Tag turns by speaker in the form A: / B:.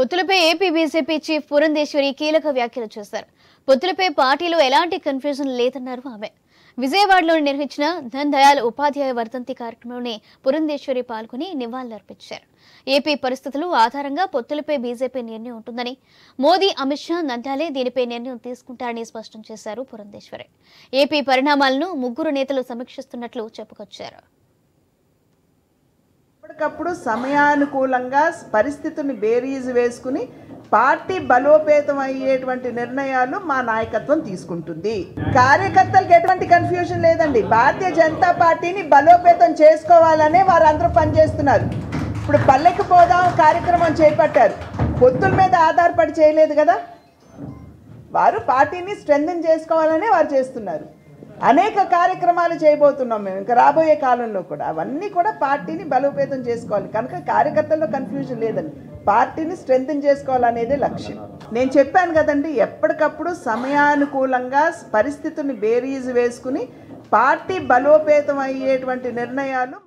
A: పొత్తులపై AP BJP chief Purandeswari కీలక వ్యాఖ్యలు చేశారు. పొత్తులపై పార్టీలో ఎలాంటి కన్ఫ్యూజన్ లేదన్నారు ఆమె. విజయవాడలో నిర్వహించిన ధన్ దయాళ్ ఉపాధ్యాయ వర్ధంతి కార్యక్రమంలోనే పురంధేశ్వరి పాల్గొని నివాళులర్పించారు. ఏపీ పరిస్థితులు ఆధారంగా పొత్తులపై బీజేపీ నిర్ణయం ఉంటుందని, మోదీ, అమిత్ షా, నడ్డాలే దీనిపై నిర్ణయం తీసుకుంటారని స్పష్టం చేశారు పురంధేశ్వరి. ఏపీ పరిణామాలను ముగ్గురు నేతలు సమీక్షిస్తున్నట్లు చెప్పుకొచ్చారు.
B: ఎప్పటికప్పుడు సమయానుకూలంగా పరిస్థితిని బేరీజు వేసుకుని పార్టీ బలోపేతం అయ్యేటువంటి నిర్ణయాలు మా నాయకత్వం తీసుకుంటుంది. కార్యకర్తలకు ఎటువంటి కన్ఫ్యూజన్ లేదండి. భారతీయ జనతా పార్టీని బలోపేతం చేసుకోవాలనే వారందరూ పనిచేస్తున్నారు. ఇప్పుడు పల్లెకి పోదాం కార్యక్రమం చేపట్టారు. పొత్తుల మీద ఆధారపడి చేయలేదు కదా. వారు పార్టీని స్ట్రెంథెన్ చేసుకోవాలనే వారు చేస్తున్నారు. అనేక కార్యక్రమాలు చేయబోతున్నాం మేము ఇంకా రాబోయే కాలంలో కూడా. అవన్నీ కూడా పార్టీని బలోపేతం చేసుకోవాలి. కనుక కార్యకర్తల్లో కన్ఫ్యూజన్ లేదండి. పార్టీని స్ట్రెంథెన్ చేసుకోవాలనేదే లక్ష్యం. నేను చెప్పాను కదండి, ఎప్పటికప్పుడు సమయానుకూలంగా పరిస్థితిని బేరీజు వేసుకుని పార్టీ బలోపేతం అయ్యేటువంటి నిర్ణయాలు